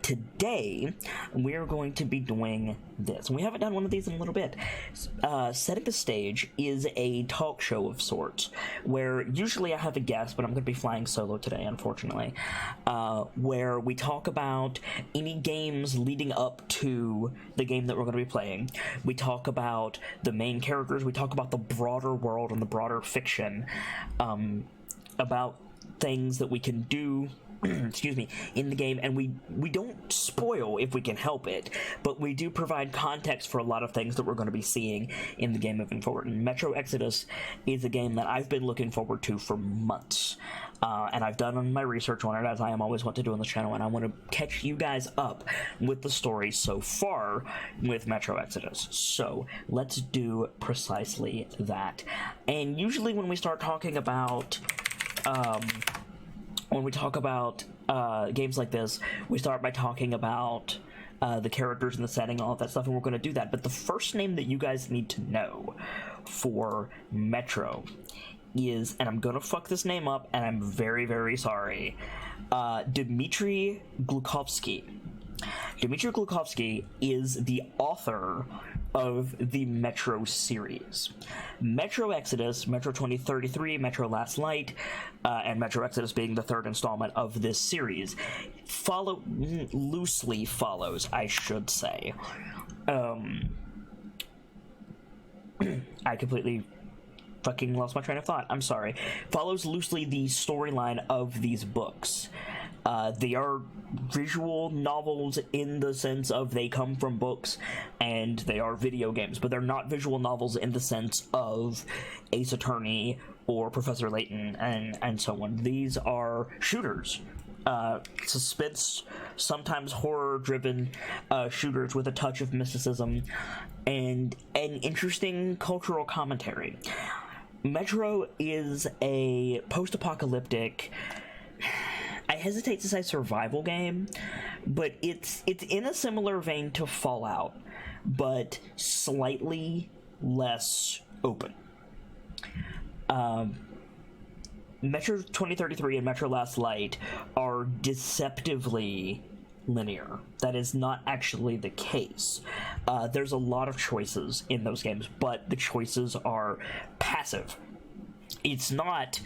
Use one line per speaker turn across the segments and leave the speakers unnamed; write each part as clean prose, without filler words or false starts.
today we're going to be doing this. And we haven't done one of these in a little bit. Setting the Stage is a talk show of sorts, where usually I have a guest, but I'm going to be flying solo today, unfortunately, where we talk about any games leading up to the game that we're going to be playing. We talk about the main characters, we talk about the broader world and the broader fiction, about things that we can do excuse me, in the game, and we don't spoil if we can help it, but we do provide context for a lot of things that we're going to be seeing in the game moving forward. And Metro Exodus is a game that I've been looking forward to for months, and I've done my research on it, as I am always want to do on this channel, and I want to catch you guys up with the story so far with Metro Exodus. So let's do precisely that. And usually when we start talking about games like this, we start by talking about the characters and the setting, all of that stuff, and we're going to do that. But the first name that you guys need to know for Metro is, and I'm going to fuck this name up, and I'm very, very sorry, Dmitry Glukhovsky. Dmitry Glukhovsky is the author of the Metro series. Metro Exodus, Metro 2033, Metro Last Light, and Metro Exodus being the third installment of this series, loosely follows, I should say. I completely fucking lost my train of thought. I'm sorry. Follows loosely the storyline of these books. They are visual novels in the sense of they come from books, and they are video games, but they're not visual novels in the sense of Ace Attorney or Professor Layton and so on. These are shooters. Suspense, sometimes horror-driven shooters with a touch of mysticism and an interesting cultural commentary. Metro is a post-apocalyptic, I hesitate to say survival game, but it's in a similar vein to Fallout, but slightly less open. Metro 2033 and Metro Last Light are deceptively linear. That is not actually the case. There's a lot of choices in those games, but the choices are passive. It's not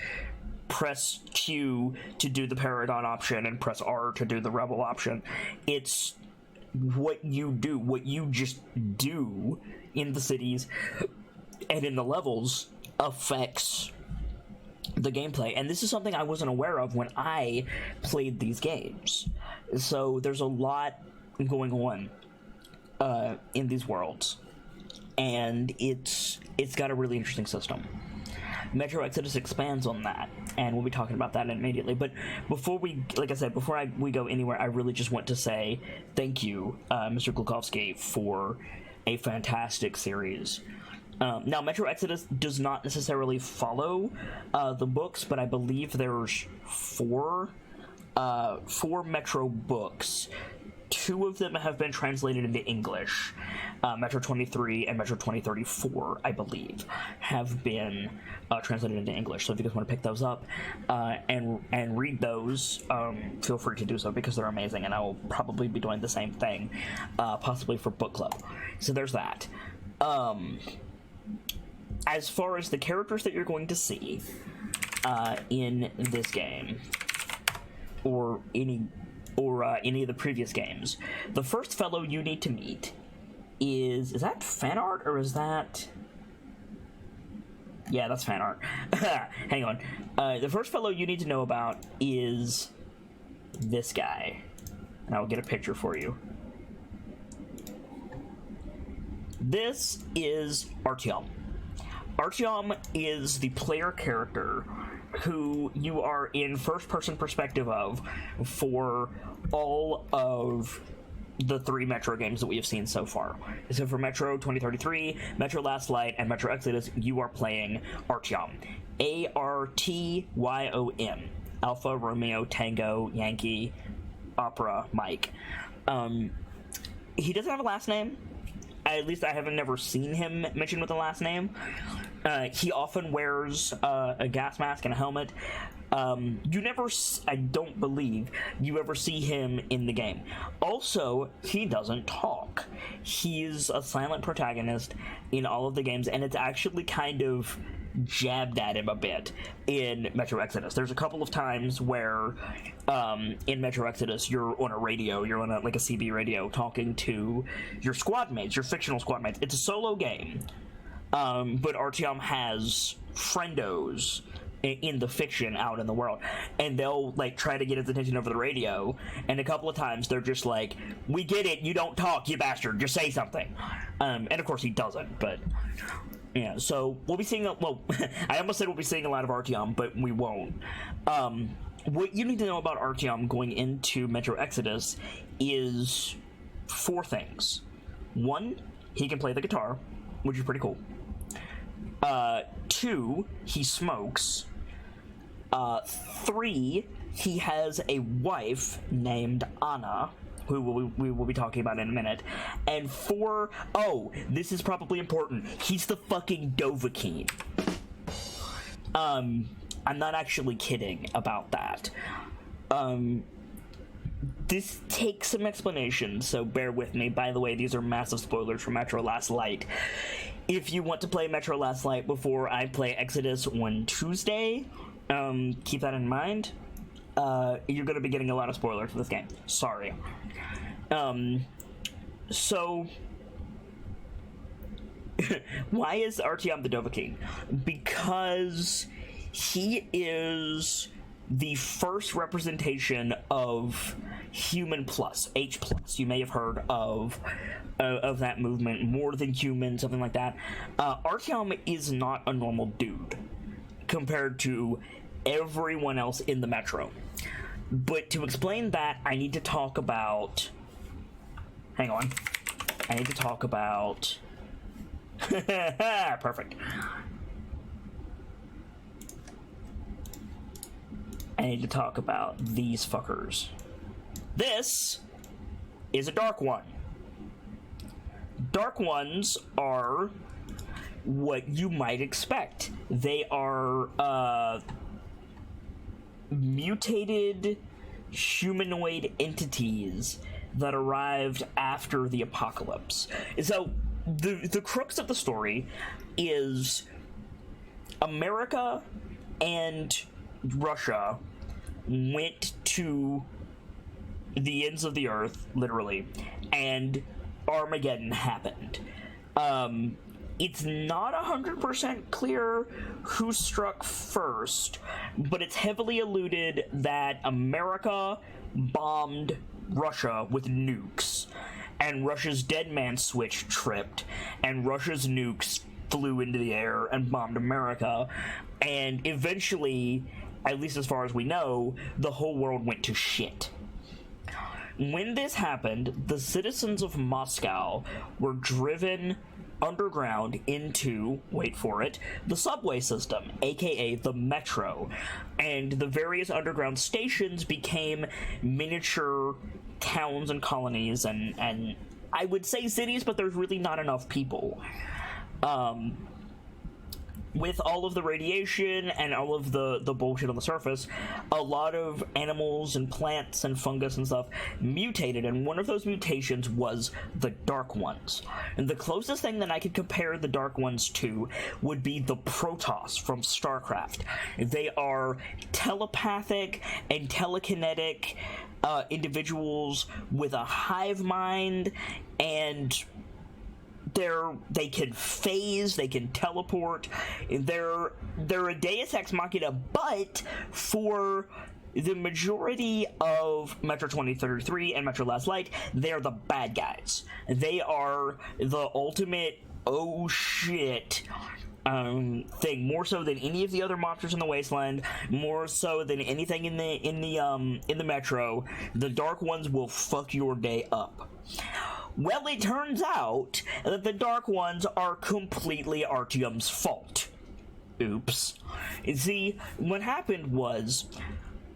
press Q to do the Paragon option and press R to do the Rebel option. It's what you do, what you just do in the cities and in the levels affects the gameplay. And this is something I wasn't aware of when I played these games. So there's a lot going on in these worlds, and it's got a really interesting system. Metro Exodus expands on that, and we'll be talking about that immediately. But before we, like I said, before we go anywhere, I really just want to say thank you, Mr. Glukhovsky, for a fantastic series. Now, Metro Exodus does not necessarily follow the books, but I believe there's four Metro books. Two of them have been translated into English. Metro 23 and Metro 2034, I believe, have been translated into English. So if you guys want to pick those up and read those, feel free to do so, because they're amazing, and I will probably be doing the same thing, possibly for book club. So there's that. As far as the characters that you're going to see in this game, or any of the previous games, the first fellow you need to meet is that fan art, or is that... Yeah, that's fan art. Hang on. The first fellow you need to know about is this guy, and I'll get a picture for you. This is Artyom. Artyom is the player character who you are in first-person perspective of for all of the three Metro games that we have seen so far. So for Metro 2033, Metro Last Light, and Metro Exodus, you are playing Artyom. A-R-T-Y-O-M. Alpha, Romeo, Tango, Yankee, Opera, Mike. He doesn't have a last name. At least I haven't never seen him mentioned with a last name. He often wears a gas mask and a helmet. I don't believe you ever see him in the game. Also, he doesn't talk. He's a silent protagonist in all of the games, and it's actually kind of jabbed at him a bit in Metro Exodus. There's a couple of times where in Metro Exodus you're on a radio, you're on a CB radio talking to your squad mates, your fictional squad mates. It's a solo game, but Artyom has friendos in the fiction out in the world, and they'll try to get his attention over the radio, and a couple of times they're just like, "We get it, you don't talk, you bastard, just say something." And of course he doesn't, but yeah, so we'll be seeing I almost said we'll be seeing a lot of Artyom, but we won't. What you need to know about Artyom going into Metro Exodus is 4 things. 1, he can play the guitar, which is pretty cool. 2, he smokes. 3, he has a wife named Anna, who we will be talking about in a minute. And 4, this is probably important, he's the fucking Dovahkiin. I'm not actually kidding about that. This takes some explanation, so bear with me. By the way, these are massive spoilers for Metro Last Light. If you want to play Metro Last Light before I play Exodus on Tuesday, keep that in mind. You're going to be getting a lot of spoilers for this game. Sorry. So why is Artyom the Dovahkiin? Because he is the first representation of Human Plus, H Plus. You may have heard of that movement, More Than Human, something like that. Artyom is not a normal dude compared to everyone else in the Metro. But to explain that, I need to talk about... Hang on. I need to talk about... Perfect. I need to talk about these fuckers. This is a Dark One. Dark Ones are what you might expect. They are mutated humanoid entities that arrived after the apocalypse. So the crux of the story is America and Russia went to the ends of the earth, literally, and Armageddon happened. It's not 100% clear who struck first, but it's heavily alluded that America bombed Russia with nukes, and Russia's dead man switch tripped, and Russia's nukes flew into the air and bombed America, and eventually, at least as far as we know, the whole world went to shit. When this happened, the citizens of Moscow were driven underground into, wait for it, the subway system, aka the Metro, and the various underground stations became miniature towns and colonies, and I would say cities, but there's really not enough people. With all of the radiation and all of the bullshit on the surface, a lot of animals and plants and fungus and stuff mutated, and one of those mutations was the Dark Ones. And the closest thing that I could compare the Dark Ones to would be the Protoss from StarCraft. They are telepathic and telekinetic individuals with a hive mind, and they can phase, they can teleport, they're a Deus Ex Machina, but for the majority of Metro 2033 and Metro Last Light, they're the bad guys. They are the ultimate oh shit thing, more so than any of the other monsters in the Wasteland, more so than anything in the Metro. The Dark Ones will fuck your day up. Well, it turns out that the Dark Ones are completely Artyom's fault. Oops. See, what happened was,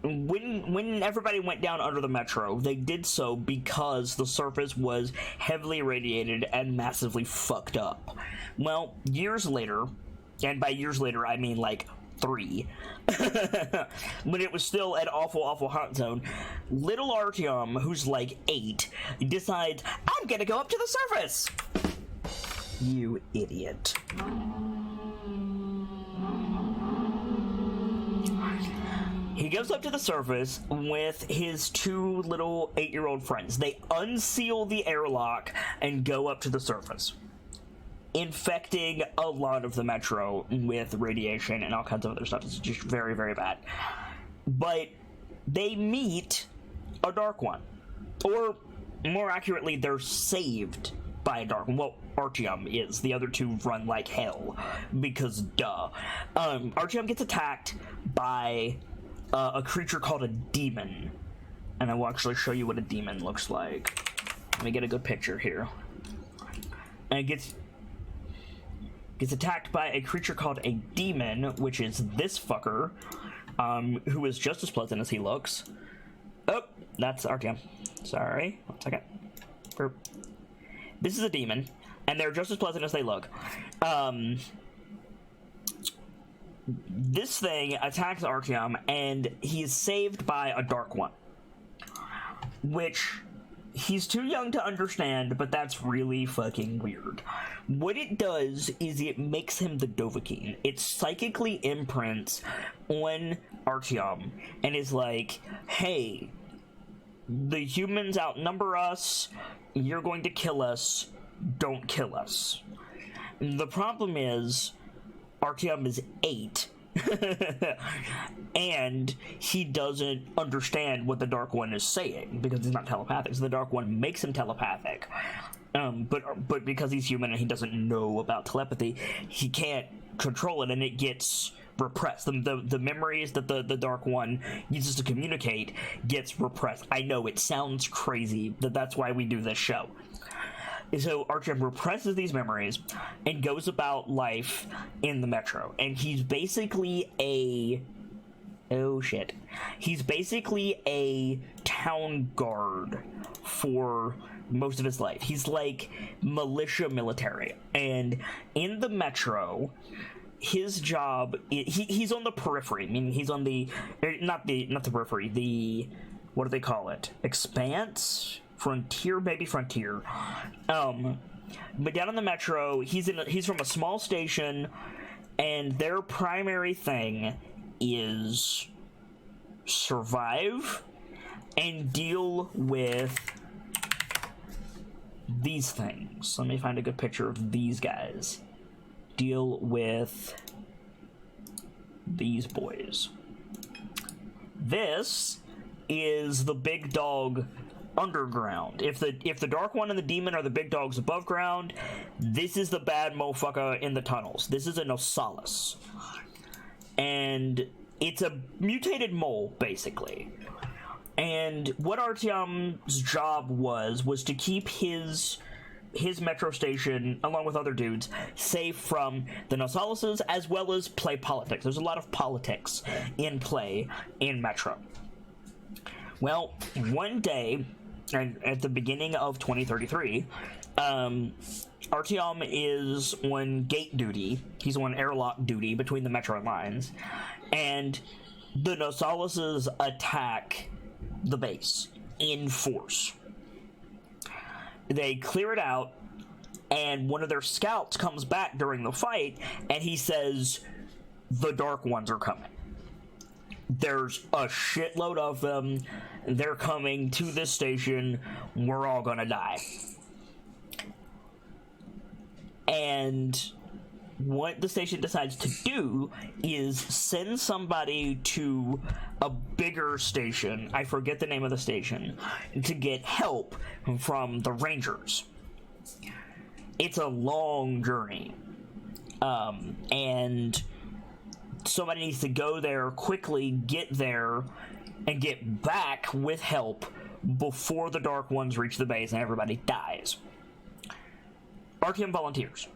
when everybody went down under the Metro, they did so because the surface was heavily irradiated and massively fucked up. Well, years later, and by years later I mean like 3, when it was still an awful, awful hot zone, little Artyom, who's like 8, decides, I'm gonna go up to the surface! You idiot. He goes up to the surface with his 2 little 8-year-old friends. They unseal the airlock and go up to the surface, infecting a lot of the metro with radiation and all kinds of other stuff. It's just very, very bad. But they meet a Dark One. Or, more accurately, they're saved by a Dark One. Well, Artyom is. The other 2 run like hell, because duh. Artyom gets attacked by a creature called a demon. And I will actually show you what a demon looks like. Let me get a good picture here. And it gets attacked by a creature called a demon, which is this fucker, who is just as pleasant as he looks. Oh, that's Artyom. Sorry, 1 second. This is a demon, and they're just as pleasant as they look. This thing attacks Artyom, and he is saved by a Dark One, which he's too young to understand, but that's really fucking weird. What it does is it makes him the Dovahkiin. It psychically imprints on Artyom and is like, hey, the humans outnumber us, you're going to kill us, don't kill us. The problem is, Artyom is 8, and he doesn't understand what the Dark One is saying, because he's not telepathic, so the Dark One makes him telepathic. But because he's human and he doesn't know about telepathy, he can't control it, and it gets repressed. The memories that the Dark One uses to communicate gets repressed. I know, it sounds crazy, that's why we do this show. So Artyom represses these memories and goes about life in the metro. And he's basically He's basically a town guard for most of his life. He's like militia military. And in the metro, his job, he's on the periphery. I mean, he's on the, not the periphery, the, what do they call it? Expanse? Frontier, maybe Frontier. But down in the metro, he's from a small station, and their primary thing is survive and deal with these things. Let me find a good picture of these guys. Deal with these boys. This is the big dog underground. If the Dark One and the Demon are the big dogs above ground, this is the bad motherfucker in the tunnels. This is a Nosalis. And it's a mutated mole, basically. And what Artyom's job was to keep his metro station, along with other dudes, safe from the Nosalises, as well as play politics. There's a lot of politics in play in Metro. Well, one day, at the beginning of 2033, Artyom is on gate duty. He's on airlock duty between the Metro lines, and the Nosalises attack the base in force. They clear it out, and one of their scouts comes back during the fight, and he says, the Dark Ones are coming. There's a shitload of them. They're coming to this station. We're all gonna die. And what the station decides to do is send somebody to a bigger station, I forget the name of the station, to get help from the Rangers. It's a long journey. And somebody needs to go there quickly, get there, and get back with help before the Dark Ones reach the base and everybody dies. Artyom volunteers.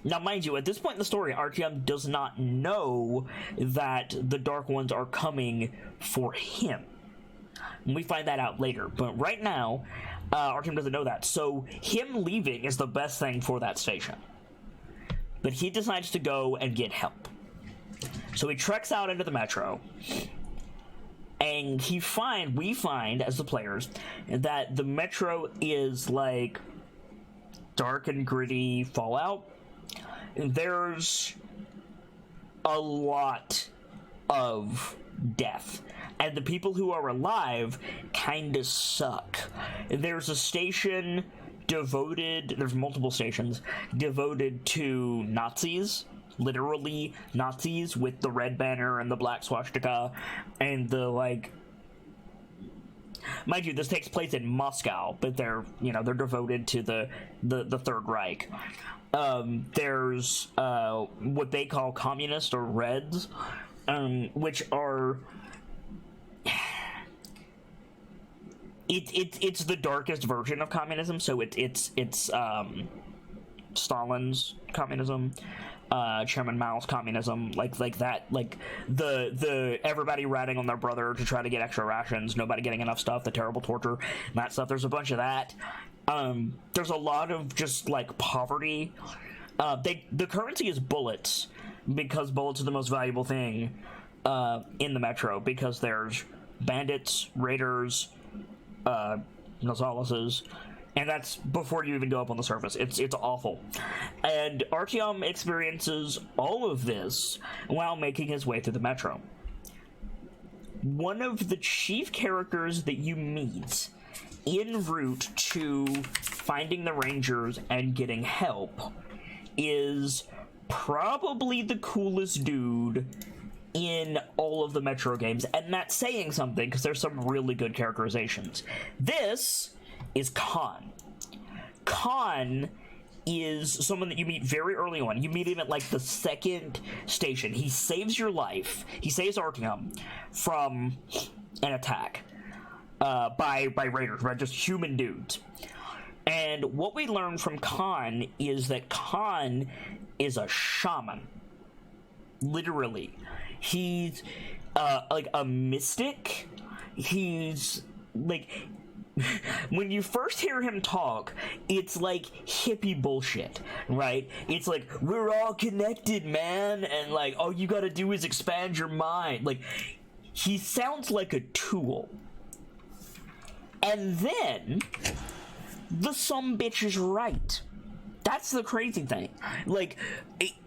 Now, mind you, at this point in the story, Artyom does not know that the Dark Ones are coming for him. And we find that out later, but right now, Artyom doesn't know that, so him leaving is the best thing for that station. But he decides to go and get help. So he treks out into the metro, and we find as the players that the metro is like dark and gritty Fallout. There's a lot of death, and the people who are alive kind of suck. There's a station there's multiple stations devoted to Nazis, literally Nazis, with the red banner and the black swastika and the, like, mind you, this takes place in Moscow, but they're devoted to the Third Reich. There's what they call communists or Reds, which are it's the darkest version of communism. So it's Stalin's communism, Chairman Mao's communism, like that, like the everybody ratting on their brother to try to get extra rations, nobody getting enough stuff, the terrible torture, that stuff. There's a bunch of that. There's a lot of just like poverty. The currency is bullets, because bullets are the most valuable thing in the metro, because there's bandits, raiders, Nosalises, and that's before you even go up on the surface. It's awful. And Artyom experiences all of this while making his way through the metro. One of the chief characters that you meet en route to finding the Rangers and getting help is probably the coolest dude in all of the Metro games, and that's saying something, because there's some really good characterizations. This is Khan. Khan is someone that you meet very early on. You meet him at like the second station. He saves your life. He saves Artyom from an attack by raiders, right? Just human dudes. And what we learn from Khan is that Khan is a shaman. Literally. He's like a mystic. He's like, when you first hear him talk, it's like hippie bullshit, right? It's like, we're all connected, man, and like, all you gotta do is expand your mind. Like, he sounds like a tool. And then the sumbitch is right. That's the crazy thing. Like,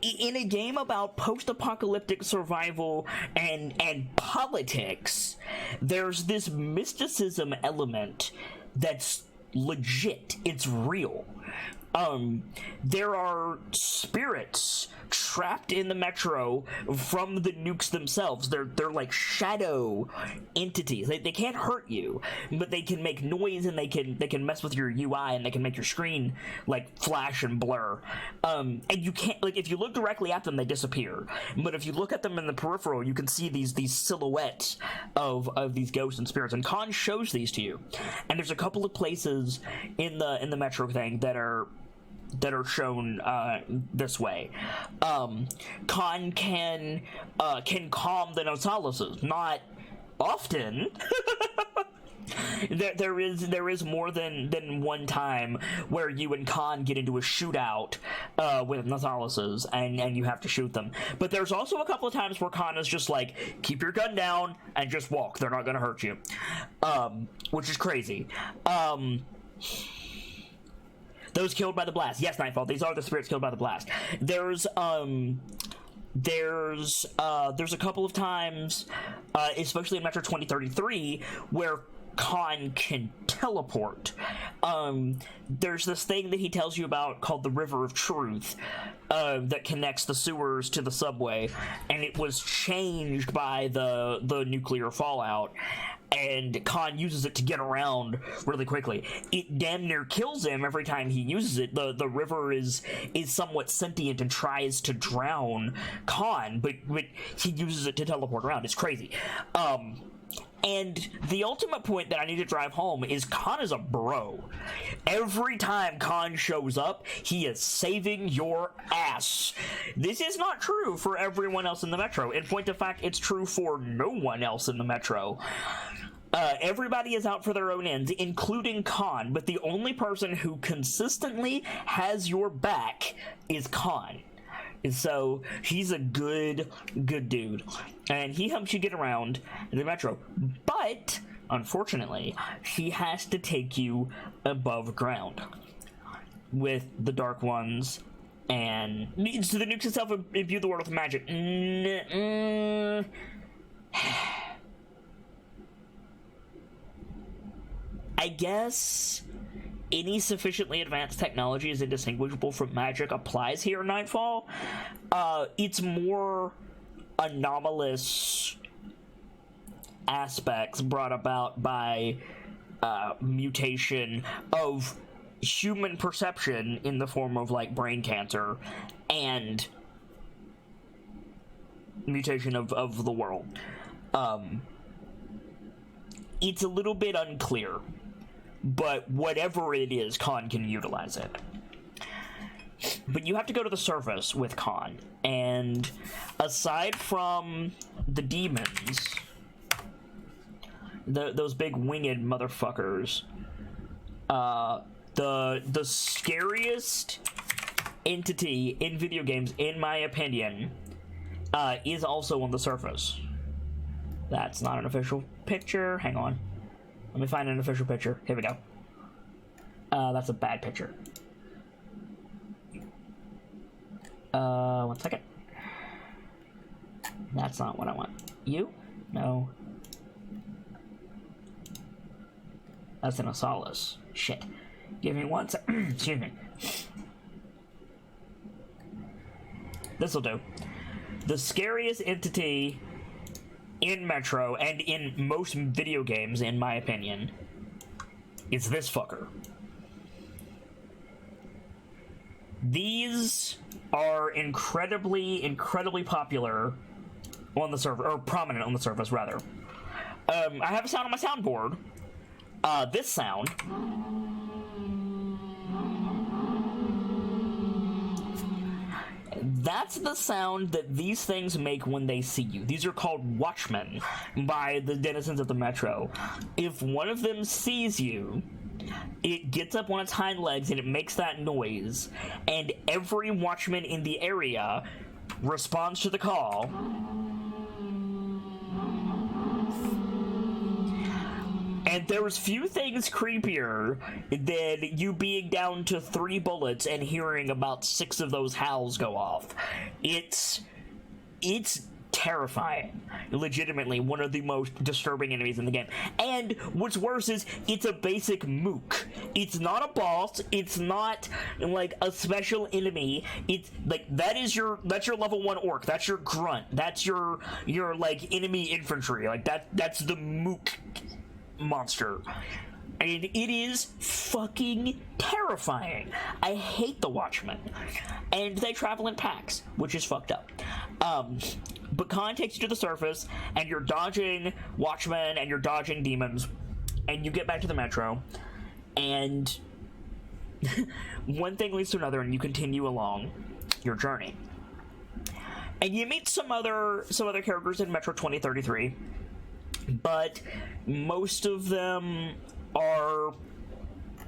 in a game about post-apocalyptic survival and politics, there's this mysticism element that's legit. It's real. There are spirits trapped in the metro from the nukes themselves. They're like shadow entities. They can't hurt you, but they can make noise, and they can mess with your UI, and they can make your screen like flash and blur. And you can't, like, if you look directly at them, they disappear. But if you look at them in the peripheral, you can see these silhouettes of these ghosts and spirits. And Khan shows these to you. And there's a couple of places in the metro thing that are shown this way. Khan can calm the Nosalises. Not often. There is more than one time where you and Khan get into a shootout with Nosalises, and you have to shoot them. But there's also a couple of times where Khan is just like, keep your gun down and just walk. They're not going to hurt you. Which is crazy. Those killed by the blast. Yes, Nightfall. These are the spirits killed by the blast. There's a couple of times, especially in Metro 2033, where Khan can teleport. There's this thing that he tells you about called the River of Truth, that connects the sewers to the subway, and it was changed by the nuclear fallout. And Khan uses it to get around really quickly. It damn near kills him every time he uses it. The river is somewhat sentient and tries to drown Khan, but he uses it to teleport around. It's crazy. And the ultimate point that I need to drive home is Khan is a bro. Every time Khan shows up, he is saving your ass. This is not true for everyone else in the metro. In point of fact, it's true for no one else in the metro. Everybody is out for their own ends, including Khan, but the only person who consistently has your back is Khan. So he's a good dude, and he helps you get around the metro. But unfortunately, he has to take you above ground with the Dark Ones, and so the nukes itself imbue the world with magic. I guess any sufficiently advanced technology is indistinguishable from magic applies here in Nightfall. It's more anomalous aspects brought about by mutation of human perception in the form of like brain cancer and mutation of the world. It's a little bit unclear, but whatever it is, Khan can utilize it. But you have to go to the surface with Khan, and aside from the demons, those big winged motherfuckers, the scariest entity in video games, in my opinion, is also on the surface. That's not an official picture. Hang on. Let me find an official picture. Here we go. That's a bad picture. 1 second. That's not what I want. You? No. That's an Osalis. Shit. Give me 1 sec. Excuse me. This'll do. The scariest entity in Metro, and in most video games, in my opinion, is this fucker. These are incredibly popular on the server, or prominent on the surface, rather. I have a sound on my soundboard. This sound. That's the sound that these things make when they see you. These are called watchmen by the denizens of the Metro. If one of them sees you, it gets up on its hind legs and it makes that noise, and every watchman in the area responds to the call. And there's few things creepier than you being down to 3 bullets and hearing about 6 of those howls go off. It's terrifying. Legitimately one of the most disturbing enemies in the game. And what's worse is it's a basic mook. It's not a boss. It's not like a special enemy. It's like that's your level 1 orc. That's your grunt. That's your like enemy infantry. Like that's the mook monster, and it is fucking terrifying. I hate the Watchmen, and they travel in packs, which is fucked up. But Khan takes you to the surface, and you're dodging Watchmen and you're dodging demons, and you get back to the Metro, and one thing leads to another, and you continue along your journey, and you meet some other characters in Metro 2033. But most of them are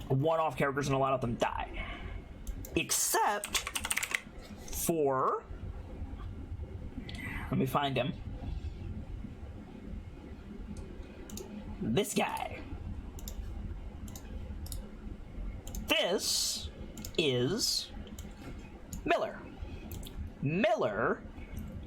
one-off characters, and a lot of them die. Except for... let me find him. This guy. This is Miller. Miller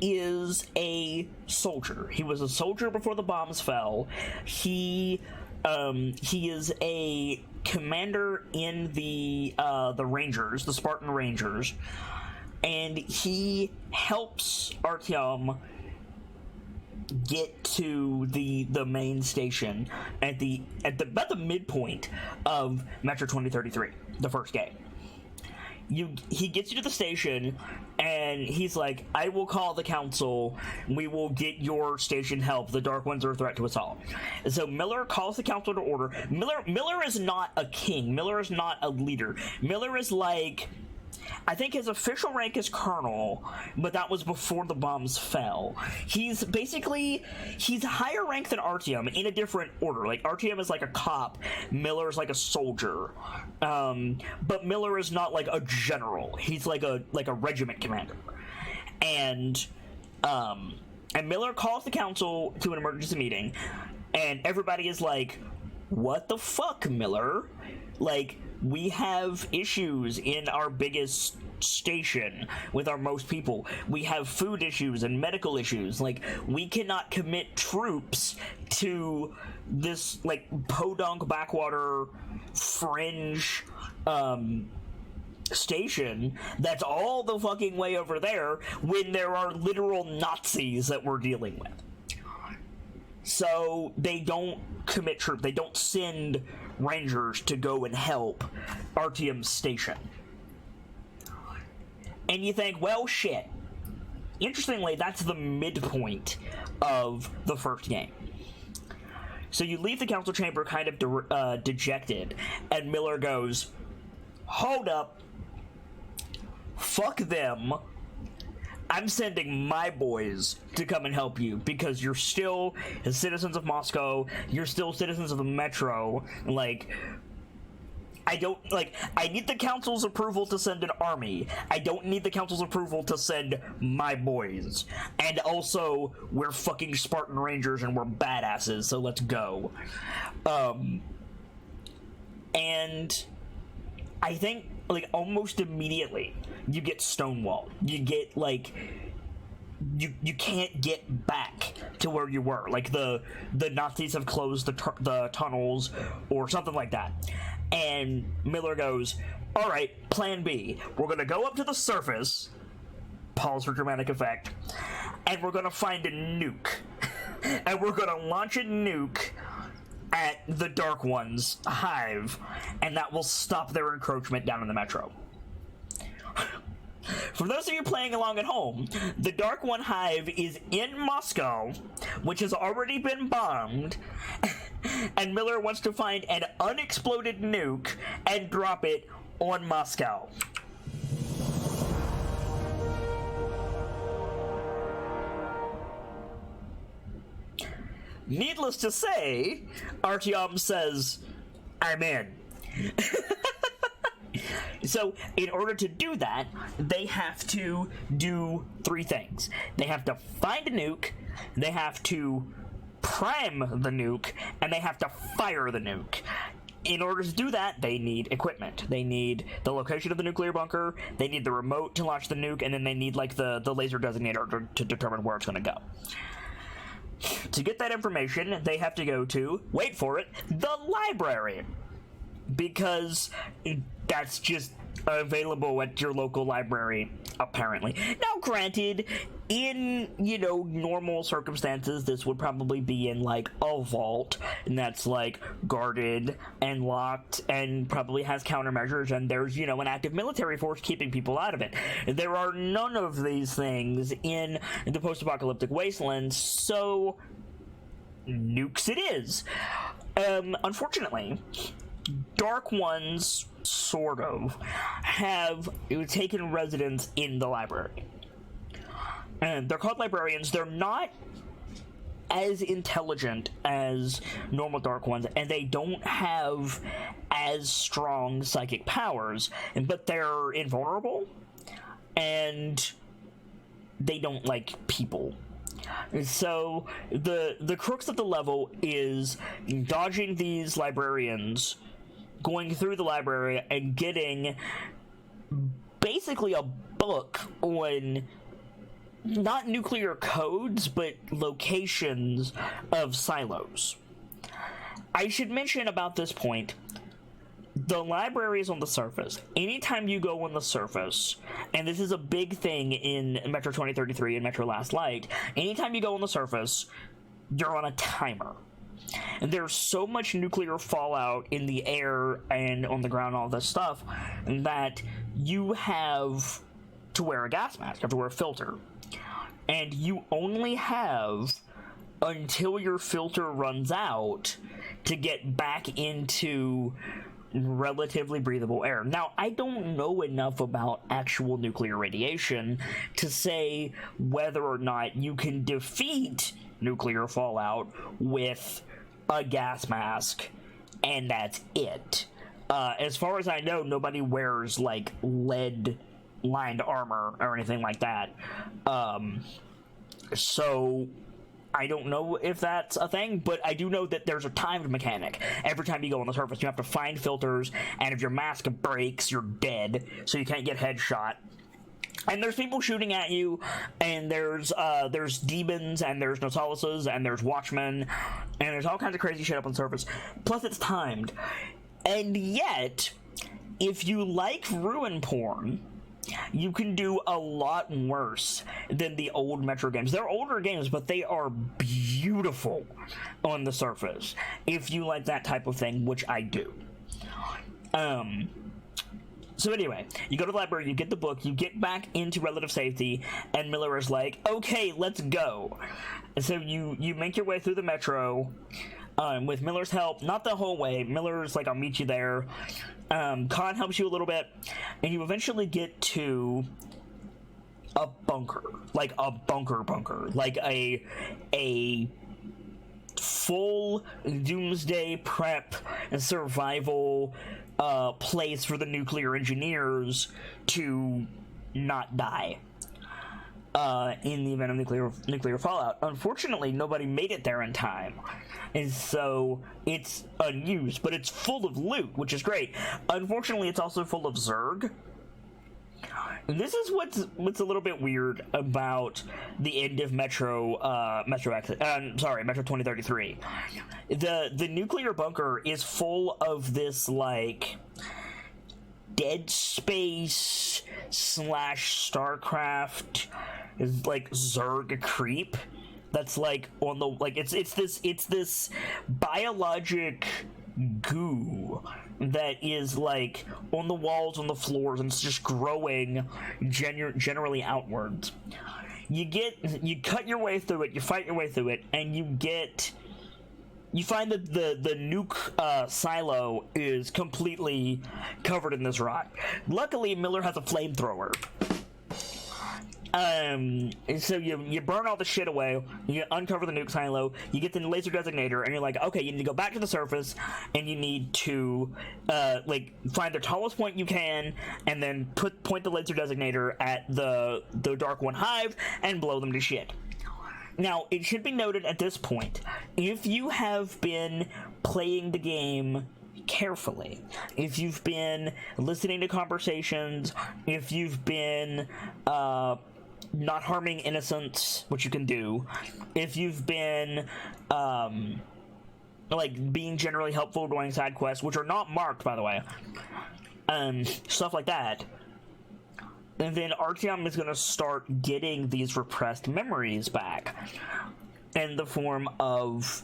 is a soldier. He was a soldier before the bombs fell. He is a commander in the Rangers, the Spartan Rangers, and he helps Artyom get to the main station at about the midpoint of Metro 2033, the first game. He gets you to the station, and he's like, I will call the council. We will get your station help. The Dark Ones are a threat to us all. And so Miller calls the council to order. Miller is not a king. Miller is not a leader. Miller is like I think his official rank is colonel, but that was before the bombs fell. He's higher rank than Artyom in a different order. Like, Artyom is like a cop, Miller's like a soldier. But Miller is not like a general. He's like a regiment commander. And Miller calls the council to an emergency meeting, and everybody is like, what the fuck, Miller? Like, we have issues in our biggest station with our most people. We have food issues and medical issues. Like, we cannot commit troops to this, like, podunk backwater fringe station that's all the fucking way over there when there are literal Nazis that we're dealing with. So they don't commit troops. They don't send rangers to go and help Artyom's station. And you think, well, shit. Interestingly, that's the midpoint of the first game. So you leave the council chamber kind of dejected, and Miller goes, hold up. Fuck them. I'm sending my boys to come and help you because you're still citizens of Moscow. You're still citizens of the Metro. Like, I need the council's approval to send an army. I don't need the council's approval to send my boys. And also, we're fucking Spartan Rangers and we're badasses, so let's go. And I think, like, almost immediately, you get stonewalled. You get, like, you can't get back to where you were. Like, the Nazis have closed the tunnels or something like that. And Miller goes, all right, plan B. We're going to go up to the surface, pause for dramatic effect, and we're going to find a nuke. And we're going to launch a nuke at the Dark One's hive, and that will stop their encroachment down in the Metro. For those of you playing along at home, the Dark One hive is in Moscow, which has already been bombed, and Miller wants to find an unexploded nuke and drop it on Moscow. Needless to say, Artyom says, I'm in. So, in order to do that, they have to do three things. They have to find a nuke, they have to prime the nuke, and they have to fire the nuke. In order to do that, they need equipment. They need the location of the nuclear bunker, they need the remote to launch the nuke, and then they need, like, the laser designator to determine where it's going to go. To get that information, they have to go to, wait for it, the library. Because that's just available at your local library, apparently. Now, granted, in, normal circumstances, this would probably be in, like, a vault, and that's, like, guarded and locked, and probably has countermeasures, and there's, an active military force keeping people out of it. There are none of these things in the post-apocalyptic wasteland, so nukes it is. Unfortunately, Dark Ones, sort of, have taken residence in the library. And they're called librarians. They're not as intelligent as normal Dark Ones, and they don't have as strong psychic powers, but they're invulnerable, and they don't like people. So the crux of the level is dodging these librarians, going through the library, and getting basically a book on not nuclear codes, but locations of silos. I should mention about this point, the library is on the surface. Anytime you go on the surface, and this is a big thing in Metro 2033 and Metro Last Light, anytime you go on the surface, you're on a timer. And there's so much nuclear fallout in the air and on the ground, all this stuff, that you have to wear a gas mask, you have to wear a filter. And you only have until your filter runs out to get back into relatively breathable air. Now, I don't know enough about actual nuclear radiation to say whether or not you can defeat nuclear fallout with a gas mask and that's it. As far as I know, nobody wears like lead lined armor or anything like that. So I don't know if that's a thing, but I do know that there's a timed mechanic. Every time you go on the surface, you have to find filters, and if your mask breaks, you're dead, so you can't get headshot. And there's people shooting at you, and there's demons, and there's Nautiluses, and there's Watchmen, and there's all kinds of crazy shit up on the surface. Plus, it's timed. And yet, if you like ruin porn, you can do a lot worse than the old Metro games. They're older games, but they are beautiful on the surface, if you like that type of thing, which I do. So anyway, you go to the library, you get the book, you get back into relative safety, and Miller is like, okay, let's go. And so you make your way through the Metro, with Miller's help, not the whole way. Miller's like, I'll meet you there. Khan helps you a little bit, and you eventually get to a bunker, like a bunker, like a full doomsday prep and survival place for the nuclear engineers to not die in the event of nuclear fallout. Unfortunately, nobody made it there in time, and so it's unused, but it's full of loot, which is great. Unfortunately, it's also full of Zerg. And this is what's a little bit weird about the end of Metro 2033. The nuclear bunker is full of this like Dead Space / StarCraft is like Zerg creep that's like on the like it's this biologic goo that is like on the walls, on the floors, and it's just growing generally outwards. You cut your way through it, you fight your way through it, and you find that the nuke silo is completely covered in this rot. Luckily, Miller has a flamethrower. So you burn all the shit away, you uncover the nuke silo, you get the laser designator, and you're like, okay, you need to go back to the surface, and you need to, find the tallest point you can, and then point the laser designator at the Dark One Hive, and blow them to shit. Now, it should be noted at this point, if you have been playing the game carefully, if you've been listening to conversations, if you've been, not harming innocents, which you can do, if you've been, being generally helpful, doing side quests, which are not marked, by the way, stuff like that, and then Artyom is going to start getting these repressed memories back in the form of,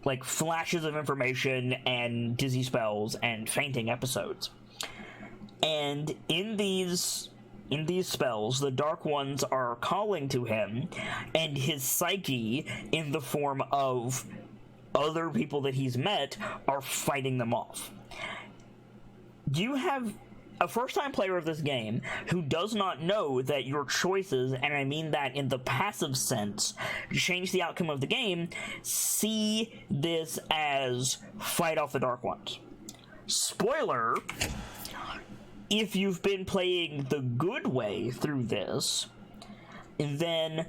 like, flashes of information and dizzy spells and fainting episodes. And in these spells, the Dark Ones are calling to him, and his psyche, in the form of other people that he's met, are fighting them off. You have a first-time player of this game who does not know that your choices, and I mean that in the passive sense, change the outcome of the game, see this as fight off the Dark Ones. Spoiler, if you've been playing the good way through this, then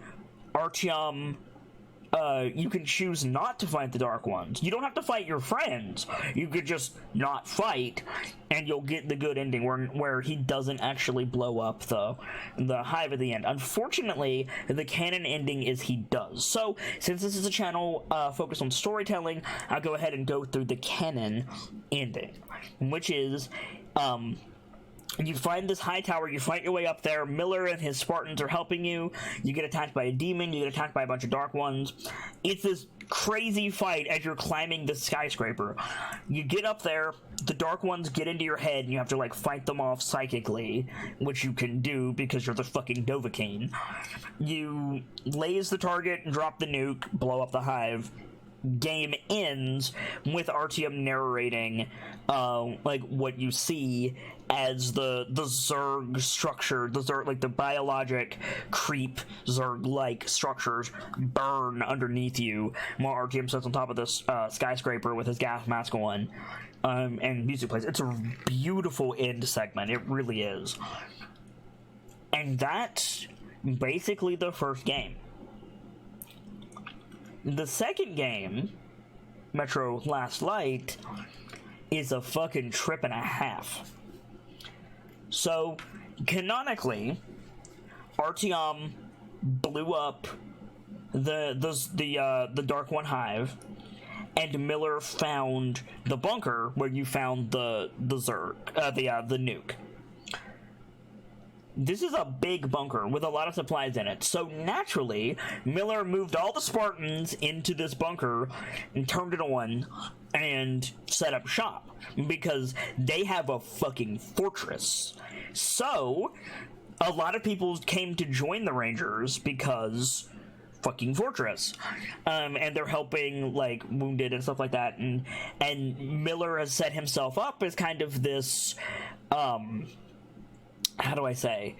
Artyom, you can choose not to fight the Dark Ones. You don't have to fight your friends. You could just not fight, and you'll get the good ending where he doesn't actually blow up the hive at the end. Unfortunately, the canon ending is he does. So, since this is a channel focused on storytelling, I'll go ahead and go through the canon ending, which is, you find this high tower, you fight your way up there, Miller and his Spartans are helping you, you get attacked by a demon, you get attacked by a bunch of Dark Ones. It's this crazy fight as you're climbing the skyscraper. You get up there, the Dark Ones get into your head, and you have to, like, fight them off psychically, which you can do because you're the fucking Dovahkiin. You laze the target, drop the nuke, blow up the hive. game ends with Artyom narrating like what you see as the Zerg structure, the Zerg, like the biologic creep Zerg-like structures burn underneath you while Artyom sits on top of this skyscraper with his gas mask on, and music plays. It's a beautiful end segment. It really is. And that's basically the first game. The second game, Metro Last Light, is a fucking trip and a half. So, canonically, Artyom blew up the Dark One Hive, and Miller found the bunker where you found the Zerg, the nuke. This is a big bunker with a lot of supplies in it, so naturally, Miller moved all the Spartans into this bunker and turned it on and set up shop, because they have a fucking fortress. So, a lot of people came to join the Rangers because fucking fortress, and they're helping like wounded and stuff like that, and Miller has set himself up as kind of this how do I say,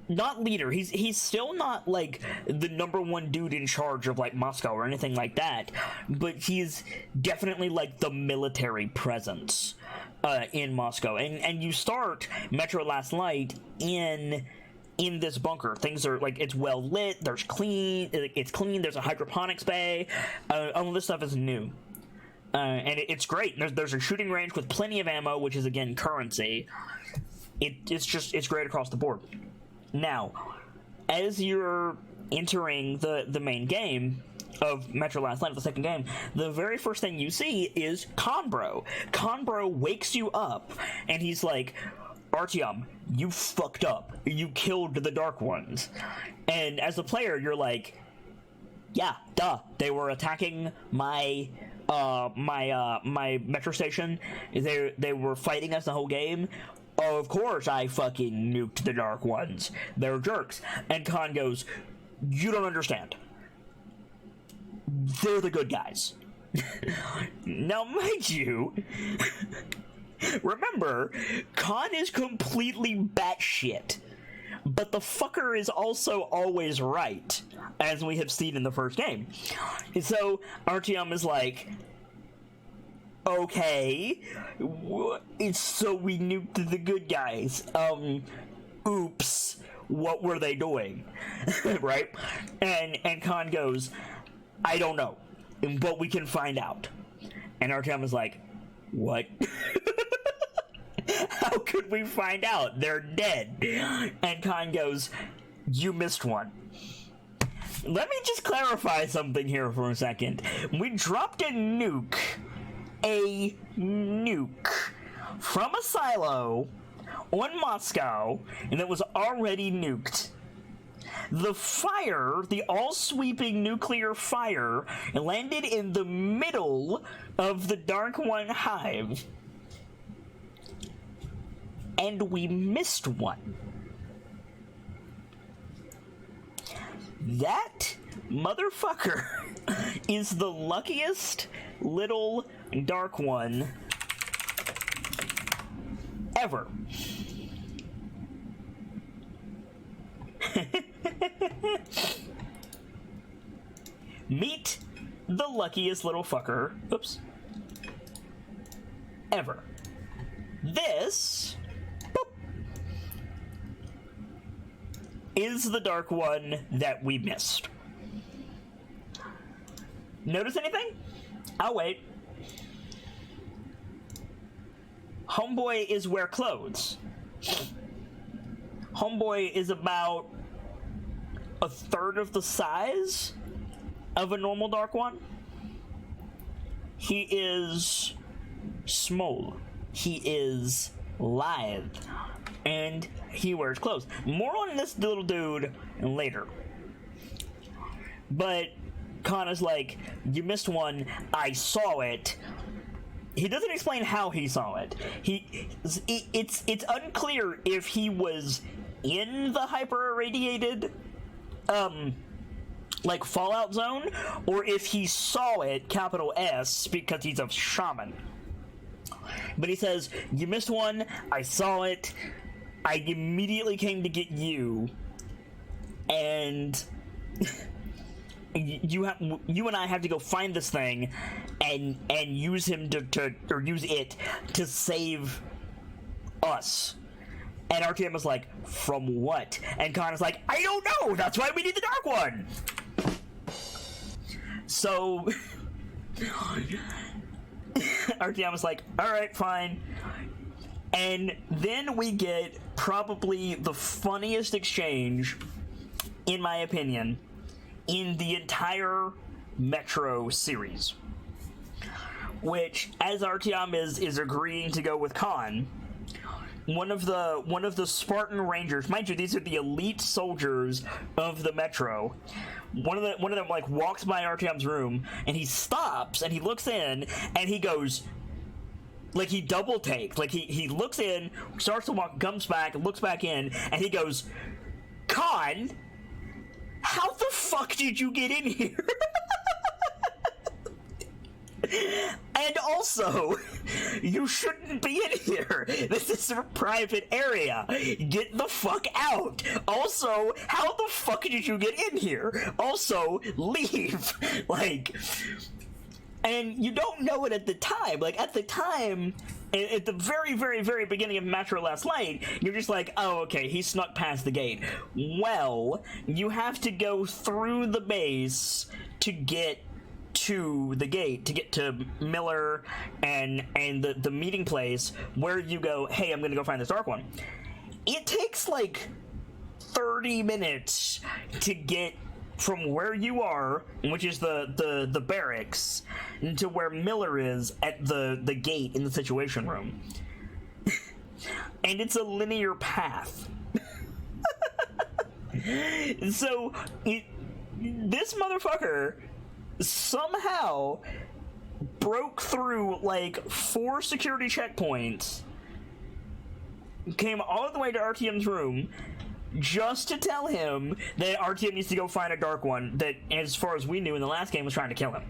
not leader. He's still not like the number one dude in charge of like Moscow or anything like that, but he's definitely like the military presence in Moscow. And you start Metro Last Light in this bunker. Things are like, it's well lit, it's clean, there's a hydroponics bay, all this stuff is new. And it's great. There's a shooting range with plenty of ammo, which is again currency. It's great across the board. Now, as you're entering the main game of Metro Last Light, the second game, the very first thing you see is Conbro. Conbro wakes you up, and he's like, Artyom, you fucked up. You killed the Dark Ones. And as a player, you're like, yeah, duh. They were attacking my metro station. They were fighting us the whole game. Of course I fucking nuked the Dark Ones. They're jerks. And Khan goes, you don't understand. They're the good guys. Now, mind you, remember, Khan is completely batshit. But the fucker is also always right, as we have seen in the first game. So, Artyom is like, okay, so we nuked the good guys. Oops, what were they doing? Right? And Khan goes, I don't know, but we can find out. And Artyom is like, what? How could we find out? They're dead. And Khan goes, you missed one. Let me just clarify something here for a second. We dropped a nuke from a silo on Moscow, and it was already nuked. The fire, the all-sweeping nuclear fire, landed in the middle of the Dark One Hive, and we missed one. That motherfucker is the luckiest little Dark One ever. Meet the luckiest little fucker, oops, ever. This, boop, is the Dark One that we missed. Notice anything? I'll wait. Homeboy is wear clothes. Homeboy is about a third of the size of a normal Dark One. He is small. He is lithe. And he wears clothes. More on this little dude later. But Khan is like, you missed one. I saw it. He doesn't explain how he saw it. It's unclear if he was in the hyper irradiated like Fallout Zone, or if he saw it, capital S, because he's a shaman. But he says, you missed one, I saw it, I immediately came to get you, and you and I have to go find this thing and use him or use it to save us. And RTM is like, from what? And Khan is like, I don't know, that's why we need the Dark One. So RTM is like, alright, fine. And then we get probably the funniest exchange, in my opinion, in the entire Metro series. Which, as Artyom is agreeing to go with Khan, one of the Spartan Rangers, mind you, these are the elite soldiers of the Metro. One of them like walks by Artyom's room, and he stops and he looks in and he goes, like he double takes, like he looks in, starts to walk, comes back, looks back in, and he goes, Khan, how the fuck did you get in here? And also, you shouldn't be in here. This is a private area. Get the fuck out. Also, how the fuck did you get in here? Also, leave. Like, and you don't know it at the time. Like, at the time, at the very, very, very beginning of Metro Last Light, you're just like, oh, okay, he snuck past the gate. Well, you have to go through the base to get to the gate, to get to Miller and the meeting place where you go, hey, I'm gonna go find this Dark One. It takes like 30 minutes to get from where you are, which is the barracks, to where Miller is at the gate in the Situation Room. And it's a linear path. So this motherfucker somehow broke through like 4 security checkpoints, came all the way to RTM's room just to tell him that RTM needs to go find a Dark One that, as far as we knew in the last game, was trying to kill him.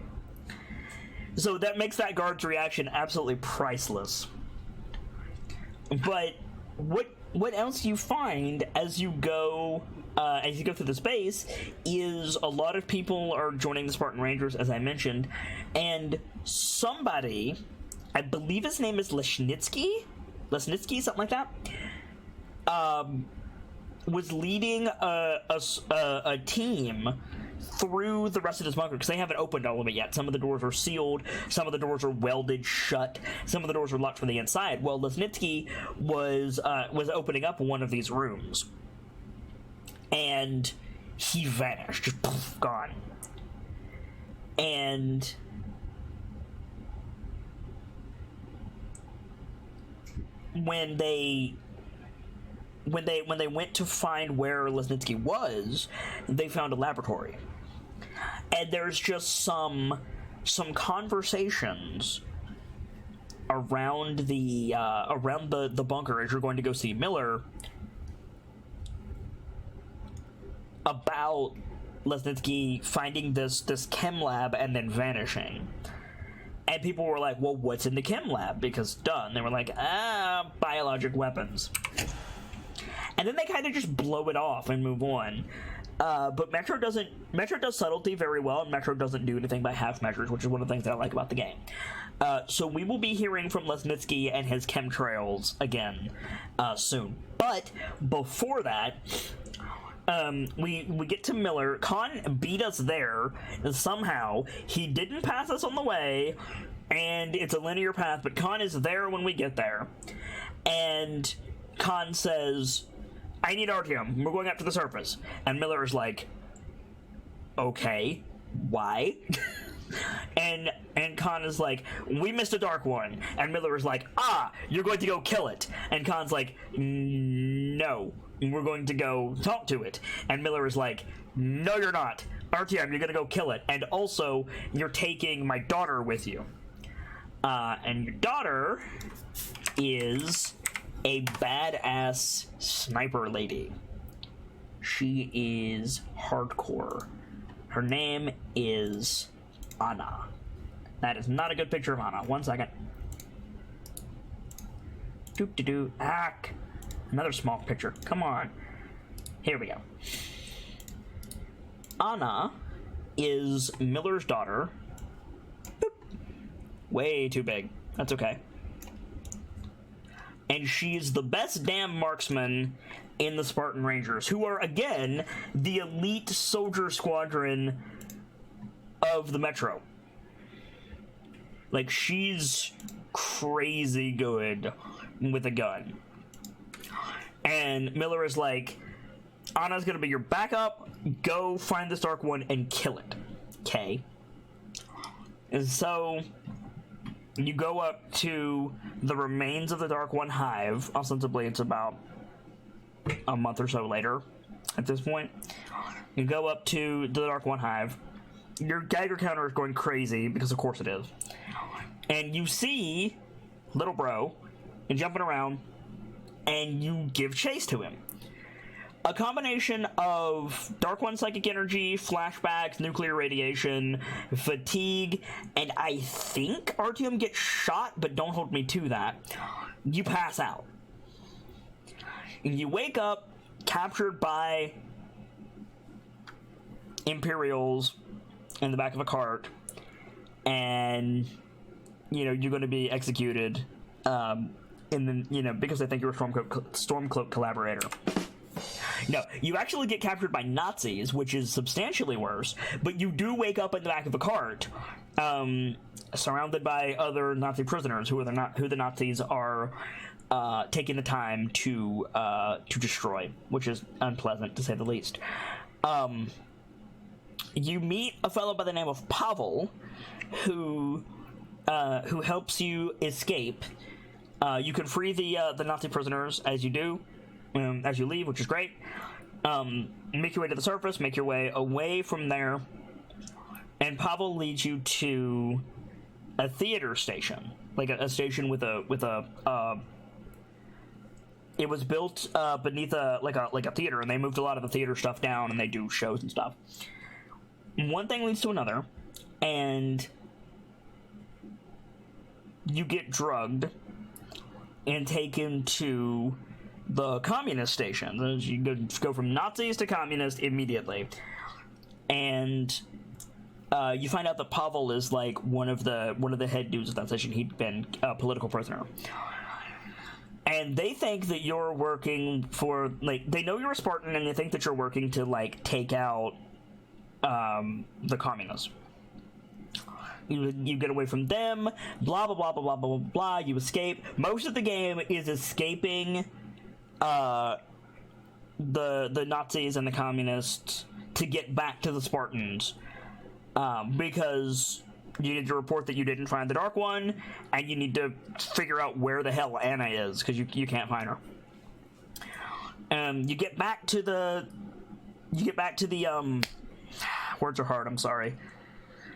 So that makes that guard's reaction absolutely priceless. But what else you find as you go through the space is a lot of people are joining the Spartan Rangers, as I mentioned, and somebody, I believe his name is Lesnitsky, something like that, was leading a team through the rest of this bunker, because they haven't opened all of it yet. Some of the doors are sealed, some of the doors are welded shut, some of the doors are locked from the inside. Well, Lesnitsky was opening up one of these rooms, and he vanished, just poof, gone. And when they went to find where Lesnitsky was, they found a laboratory. And there's just some conversations around the bunker as you're going to go see Miller about Lesnitsky finding this chem lab and then vanishing. And people were like, well, what's in the chem lab? Because duh. And they were like, biologic weapons. And then they kind of just blow it off and move on. But Metro does subtlety very well, and Metro doesn't do anything by half measures, which is one of the things that I like about the game. So we will be hearing from Lesnitsky and his chemtrails again soon. But before that, we get to Miller. Khan beat us there somehow. He didn't pass us on the way, and it's a linear path, but Khan is there when we get there. And Khan says, I need Artyom. We're going up to the surface. And Miller is like, okay, why? and Khan is like, we missed a Dark One. And Miller is like, you're going to go kill it. And Khan's like, no, we're going to go talk to it. And Miller is like, no, you're not. Artyom, you're going to go kill it. And also, you're taking my daughter with you. And your daughter is a badass sniper lady. She is hardcore. Her name is Anna. That is not a good picture of Anna. 1 second. Doop-de-doo. Ack. Another small picture. Come on. Here we go. Anna is Miller's daughter. Boop. Way too big. That's okay. And she's the best damn marksman in the Spartan Rangers, who are, again, the elite soldier squadron of the Metro. Like, she's crazy good with a gun. And Miller is like, Anna's gonna be your backup, go find this Dark One and kill it. Okay. And so you go up to the remains of the Dark One hive. Ostensibly it's about a month or so later at this point. You go up to the Dark One hive. Your Geiger counter is going crazy, because of course it is. And you see little bro jumping around, and you give chase to him. A combination of Dark One psychic energy, flashbacks, nuclear radiation, fatigue, and I think Artyom gets shot, but don't hold me to that. You pass out. And you wake up captured by Imperials in the back of a cart, and you're going to be executed because they think you're a Stormcloak collaborator. No, you actually get captured by Nazis, which is substantially worse, but you do wake up in the back of a cart, surrounded by other Nazi prisoners who the Nazis are taking the time to destroy, which is unpleasant to say the least. You meet a fellow by the name of Pavel, who helps you escape. You can free the Nazi prisoners as you do, as you leave, which is great. Make your way to the surface, make your way away from there, and Pavel leads you to a theater station, like a station with a it was built beneath a theater, and they moved a lot of the theater stuff down, and they do shows and stuff. One thing leads to another, and you get drugged and taken to the communist station. You go from Nazis to communist immediately, and you find out that Pavel is like one of the head dudes of that station. He'd been a political prisoner, and they think that you're working for, like, they know you're a Spartan, and they think that you're working to, like, take out the communists. You get away from them, blah blah blah blah blah blah blah. You escape. Most of the game is escaping the Nazis and the communists to get back to the Spartans, because you need to report that you didn't find the Dark One, and you need to figure out where the hell Anna is, because you can't find her. You get back to the words are hard, I'm sorry,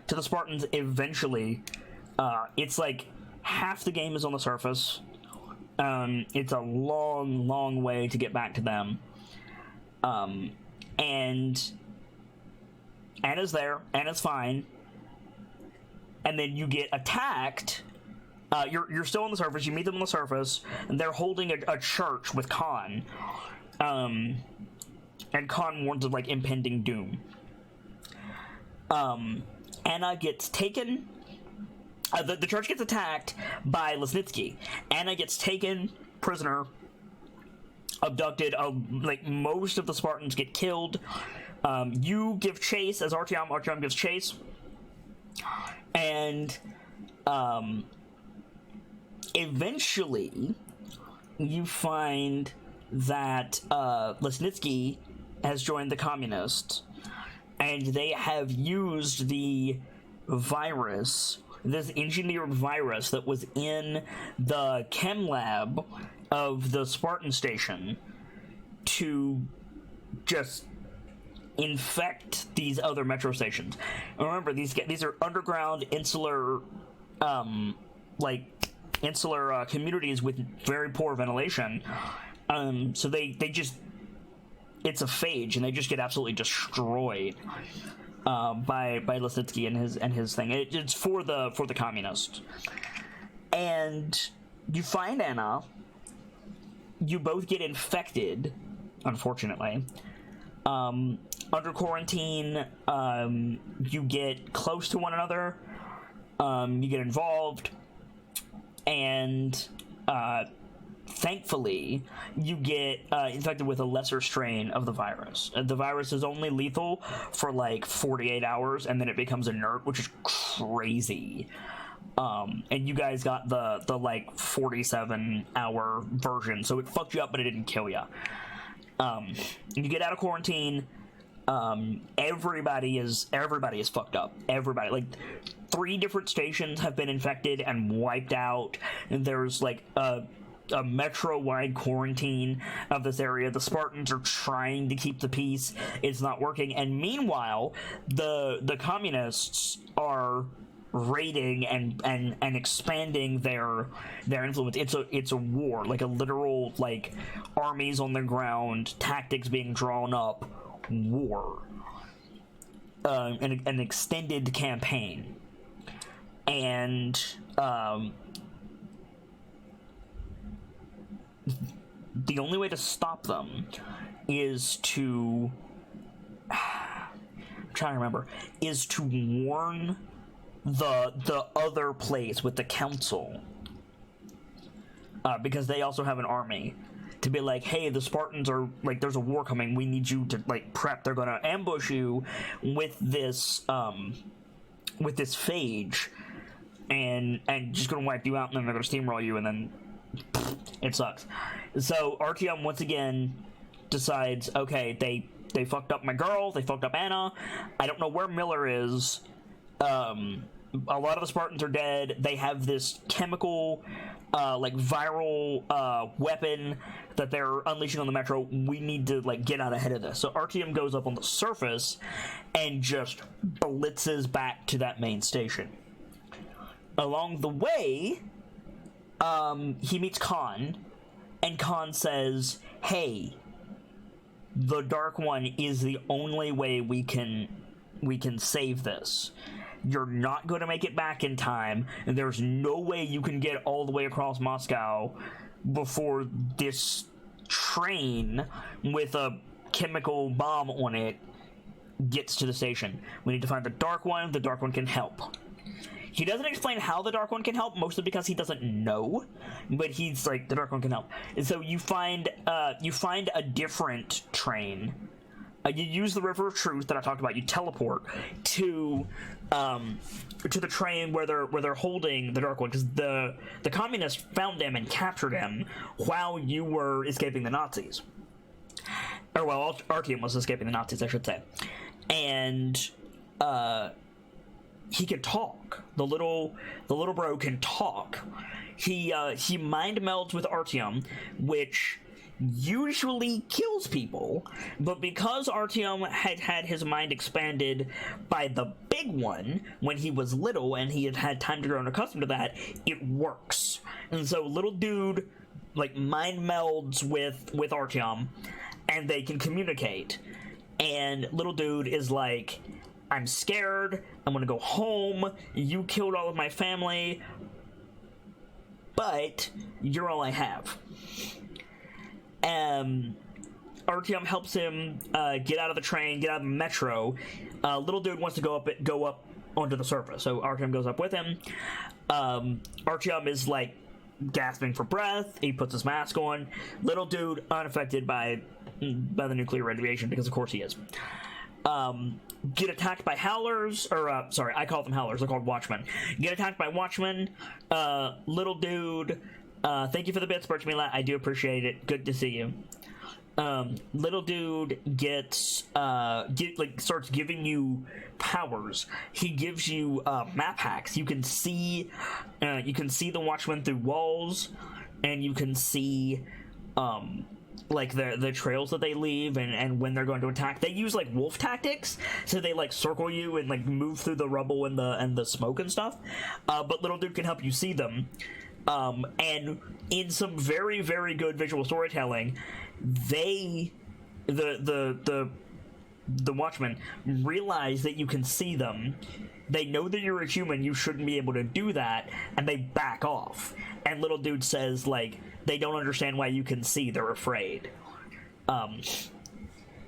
to the Spartans eventually. It's like half the game is on the surface. It's a long way to get back to them. And Anna's there, Anna's fine, and then you get attacked. You're still on the surface, you meet them on the surface, and they're holding a church with Khan. And Khan warns of, like, impending doom. Anna gets taken. The church gets attacked by Lesnitsky. Anna gets taken prisoner, abducted. Like, most of the Spartans get killed. You give chase as Artyom. Artyom gives chase, and eventually you find that Lesnitsky has joined the communists, and they have used the virus, this engineered virus that was in the chem lab of the Spartan station, to just infect these other metro stations. And remember, these are underground, insular communities with very poor ventilation. So they just, it's a phage, and they just get absolutely destroyed. by Lesnitsky and his thing. It's for the communists. And you find Anna. You both get infected, unfortunately. Under quarantine, you get close to one another. You get involved, and thankfully, you get infected with a lesser strain of the virus. The virus is only lethal for like 48 hours, and then it becomes inert, which is crazy. And you guys got the like 47-hour version, so it fucked you up, but it didn't kill you. You get out of quarantine. Everybody is fucked up. Everybody, like 3 different stations have been infected and wiped out. And there's like a metro-wide quarantine of this area. The Spartans are trying to keep the peace. It's not working. And meanwhile, the communists are raiding and expanding their influence. It's a war, like a literal like armies on the ground, tactics being drawn up, war, an extended campaign, and the only way to stop them is to I'm trying to remember is to warn the other place with the council, because they also have an army, to be like, hey, the Spartans are like, there's a war coming, we need you to like prep. They're gonna ambush you with this phage and just gonna wipe you out, and then they're gonna steamroll you, and then it sucks. So Artyom once again decides, okay, they fucked up my girl, they fucked up Anna, I don't know where Miller is. A lot of the Spartans are dead. They have this chemical, like viral weapon that they're unleashing on the metro. We need to like get out ahead of this. So Artyom goes up on the surface and just blitzes back to that main station. Along the way, he meets Khan, and Khan says, hey, the Dark One is the only way we can save this. You're not going to make it back in time, and there's no way you can get all the way across Moscow before this train with a chemical bomb on it gets to the station. We need to find the Dark One. The Dark One can help. He doesn't explain how the Dark One can help, mostly because he doesn't know, but he's like, the Dark One can help. And so you find a different train. You use the River of Truth that I talked about. You teleport to the train where they're holding the Dark One, because the communists found him and captured him while you were escaping the Nazis. Or well, Artyom was escaping the Nazis, I should say. And he can talk. The little bro can talk. He mind melds with Artyom, which usually kills people, but because Artyom had his mind expanded by the big one when he was little and he had time to grow accustomed to that, it works. And so little dude like mind melds with Artyom, and they can communicate. And little dude is like, I'm scared, I'm gonna go home, you killed all of my family, but you're all I have. Artyom helps him get out of the train, get out of the metro. Little dude wants to go up onto the surface, so Artyom goes up with him. Artyom is like gasping for breath. He puts his mask on. Little dude unaffected by the nuclear radiation, because of course he is. Get attacked by howlers, or sorry, I call them howlers. They're called watchmen. Get attacked by watchmen. Little dude. Thank you for the bits, Birchmila. I do appreciate it. Good to see you. Little dude gets starts giving you powers. He gives you map hacks. You can see the watchmen through walls, and you can see like the trails that they leave and when they're going to attack. They use like wolf tactics, so they like circle you and like move through the rubble and the smoke and stuff. But little dude can help you see them. And in some very, very good visual storytelling, the the Watchmen realize that you can see them. They know that you're a human, you shouldn't be able to do that, and they back off. And little dude says, like, they don't understand why you can see, they're afraid.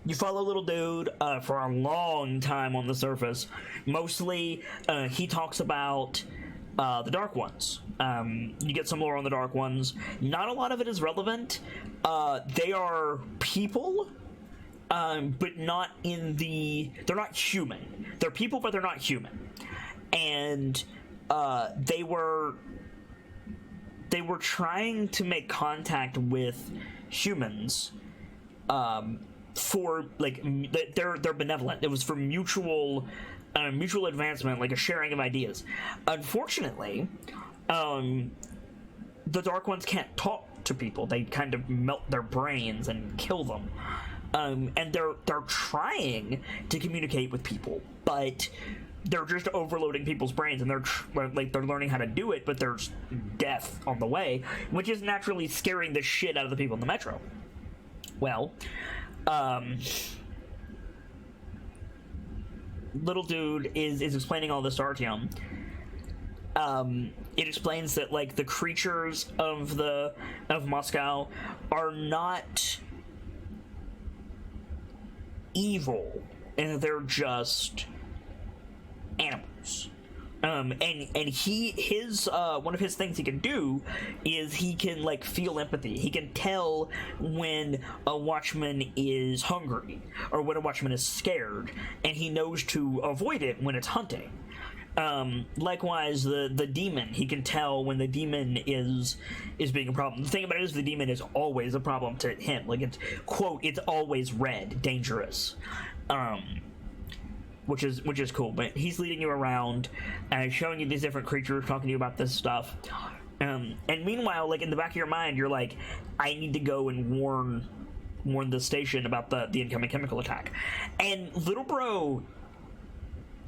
You follow little dude for a long time on the surface. Mostly, he talks about the Dark Ones. You get some lore on the Dark Ones. Not a lot of it is relevant. They are people, but not in the... They're not human. They're people, but they're not human. And they were trying to make contact with humans for, like, they're benevolent. It was for mutual advancement, like a sharing of ideas. Unfortunately, the Dark Ones can't talk to people. They kind of melt their brains and kill them. And they're trying to communicate with people, but they're just overloading people's brains, and they're learning how to do it, but there's death on the way, which is naturally scaring the shit out of the people in the metro. Well, little dude is explaining all this to Artyom. It explains that, like, the creatures of Moscow are not evil, and they're just animals. And his one of his things he can do is he can, like, feel empathy. He can tell when a Watchman is hungry or when a Watchman is scared, and he knows to avoid it when it's hunting. Likewise, the demon, he can tell when the demon is being a problem. The thing about it is the demon is always a problem to him. Like, it's, quote, it's always red, dangerous. Which is cool, but he's leading you around and showing you these different creatures, talking to you about this stuff. And meanwhile, like, in the back of your mind, you're like, I need to go and warn the station about the incoming chemical attack. And little bro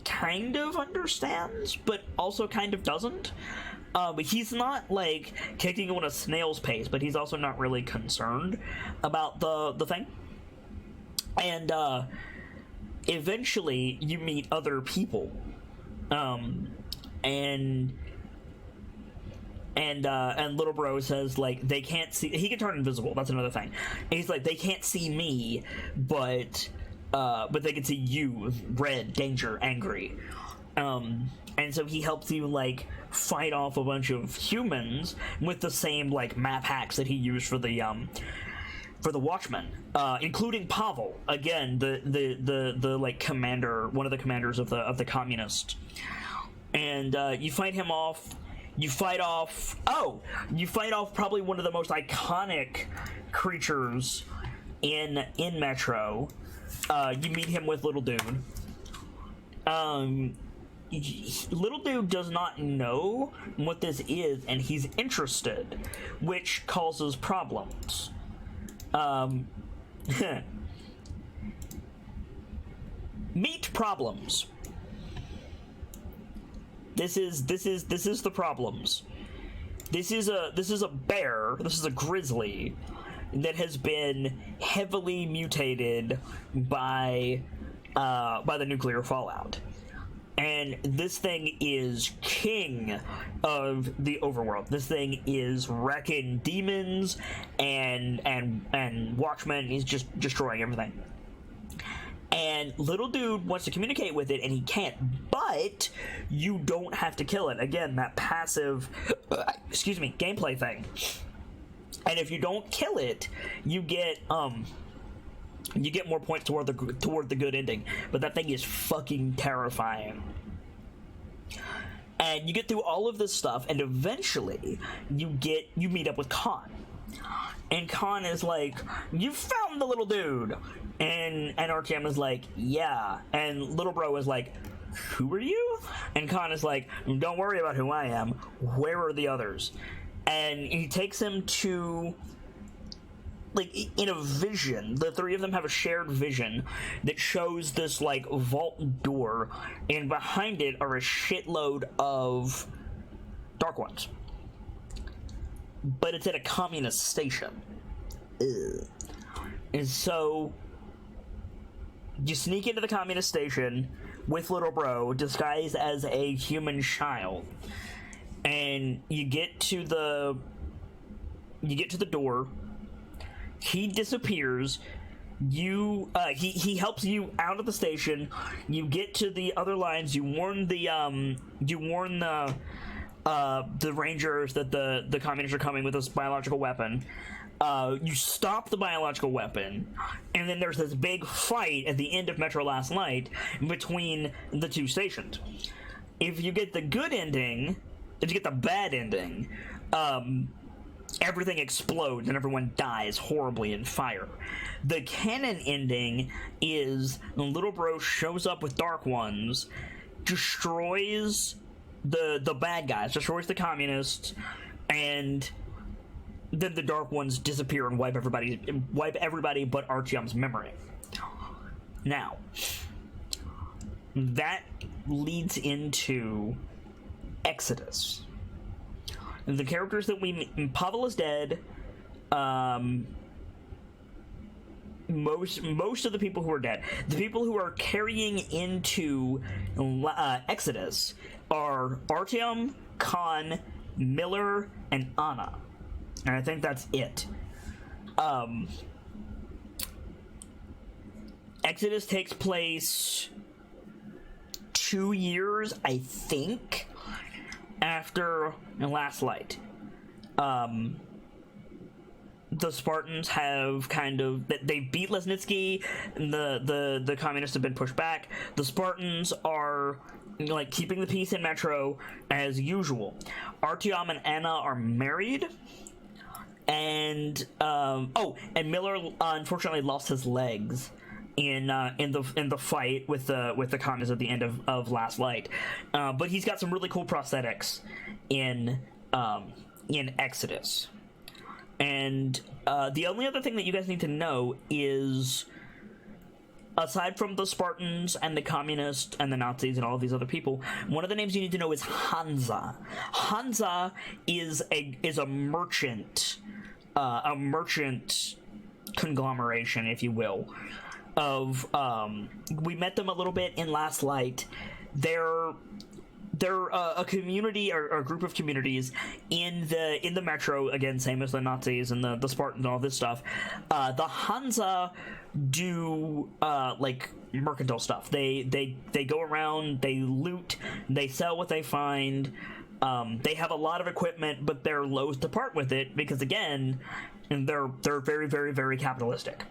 kind of understands, but also kind of doesn't. But he's not, like, kicking on a snail's pace, but he's also not really concerned about the thing. And eventually you meet other people, and little bro says, like, they can't see, he can turn invisible, that's another thing, and he's like, they can't see me, but they can see you, red, danger, angry. And so he helps you, like, fight off a bunch of humans with the same, like, map hacks that he used for the Watchmen, including Pavel, again, the like, commander, one of the commanders of the communists. And you fight him off. You fight off probably one of the most iconic creatures in Metro. You meet him with little dude. Little dude does not know what this is, and he's interested, which causes problems. Meet problems. This is the problems. This is a bear. This is a grizzly that has been heavily mutated by the nuclear fallout. And this thing is king of the overworld. This thing is wrecking demons and Watchmen. He's just destroying everything. And little dude wants to communicate with it, and he can't. But you don't have to kill it. Again, that passive, gameplay thing. And if you don't kill it, you get more points toward the good ending. But that thing is fucking terrifying. And you get through all of this stuff, and eventually you meet up with Khan. And Khan is like, you found the little dude. And Artyom is like, yeah. And little bro is like, who are you? And Khan is like, don't worry about who I am. Where are the others? And he takes him to, like, in a vision. The three of them have a shared vision that shows this, like, vault door, and behind it are a shitload of Dark Ones. But it's at a communist station. Ugh. And so You sneak into the communist station with Little Bro disguised as a human child, and you get to the door. He disappears. He helps you out of the station. You get to the other lines. You warn the Rangers that the communists are coming with this biological weapon. You stop the biological weapon, and then there's this big fight at the end of Metro Last Light between the two stations. If you get the good ending, if you get the bad ending, everything explodes and everyone dies horribly in fire. The canon ending is Little Bro shows up with Dark Ones, destroys the bad guys, destroys the communists, and then the Dark Ones disappear and wipe everybody but Artyom's memory. Now, that leads into Exodus. The characters that we meet, Pavel is dead. Most of the people who are dead. The people who are carrying into Exodus are Artyom, Khan, Miller, and Anna. And I think that's it. Exodus takes place 2 years, I think, after Last Light. The Spartans have they beat Lesnitsky, and the communists have been pushed back. The Spartans are keeping the peace in Metro as usual. Artyom and Anna are married, and and Miller unfortunately lost his legs in the fight with the communists at the end of Last Light, but he's got some really cool prosthetics in Exodus. And the only other thing that you guys need to know is, aside from the Spartans and the communists and the Nazis and all of these other people, one of the names you need to know is Hansa. Hansa is a merchant conglomeration, if you will. We met them a little bit in Last Light. They're a community or a group of communities in the Metro, again, same as the Nazis and the Spartans and all this stuff. The Hansa do mercantile stuff. They go around, they loot, they sell what they find. They have a lot of equipment, but they're loath to part with it because, again, they're very, very, very capitalistic.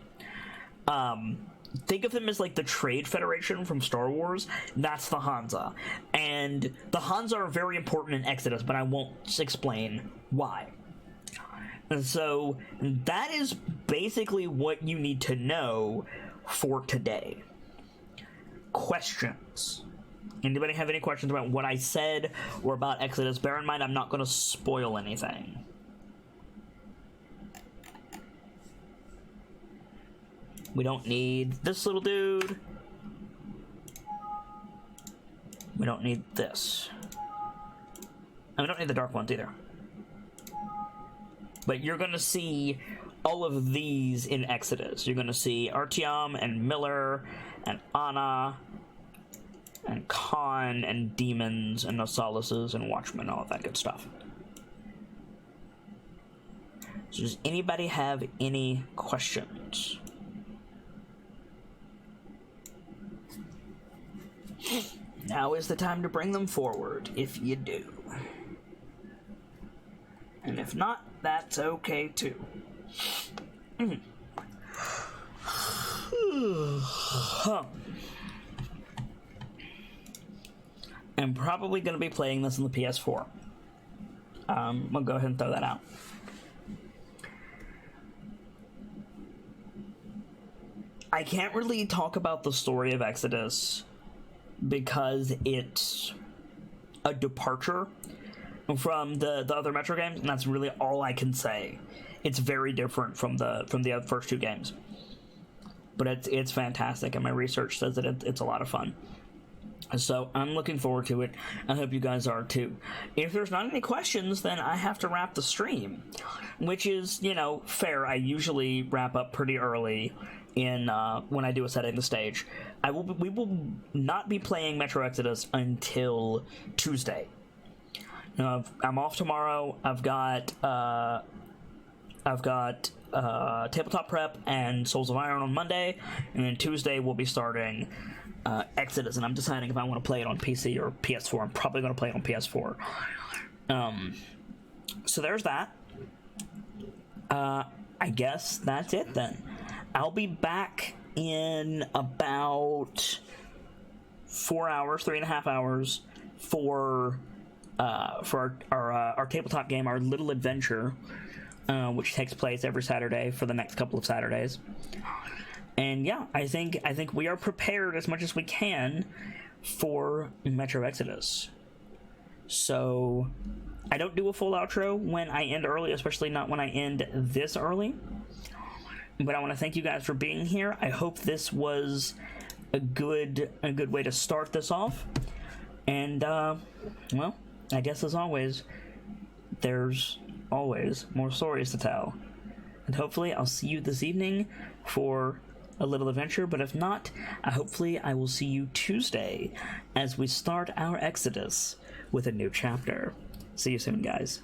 Think of them as the Trade Federation from Star Wars. That's the Hansa. And the Hansa are very important in Exodus, but I won't explain why. And so that is basically what you need to know for today. Questions? Anybody have any questions about what I said or about Exodus? Bear in mind, I'm not going to spoil anything. We don't need this little dude. We don't need this. And we don't need the Dark Ones either. But you're going to see all of these in Exodus. You're going to see Artyom and Miller and Anna and Khan and Demons and Nosalises and Watchmen, all of that good stuff. So does anybody have any questions? Now is the time to bring them forward, if you do. And if not, that's okay too. I'm probably going to be playing this on the PS4. I'll go ahead and throw that out. I can't really talk about the story of Exodus because it's a departure from the other Metro games, and that's really all I can say. It's very different from the first two games, but it's fantastic, and my research says that it's a lot of fun. So I'm looking forward to it. I hope you guys are too. If there's not any questions, then I have to wrap the stream, which is, fair. I usually wrap up pretty early in when I do a setting the stage. We will not be playing Metro Exodus until Tuesday. I'm off tomorrow. I've got Tabletop Prep and Souls of Iron on Monday, and then Tuesday we'll be starting Exodus, and I'm deciding if I want to play it on PC or PS4. I'm probably going to play it on PS4. So there's that. I guess that's it then. I'll be back in about 4 hours, 3.5 hours for our tabletop game, our Little Adventure, which takes place every Saturday for the next couple of Saturdays. And yeah, I think we are prepared as much as we can for Metro Exodus. So I don't do a full outro when I end early, especially not when I end this early. But I want to thank you guys for being here. I hope this was a good way to start this off. And well, I guess as always, there's always more stories to tell. And hopefully I'll see you this evening for a little adventure, but if not, hopefully I will see you Tuesday as we start our Exodus with a new chapter. See you soon, guys.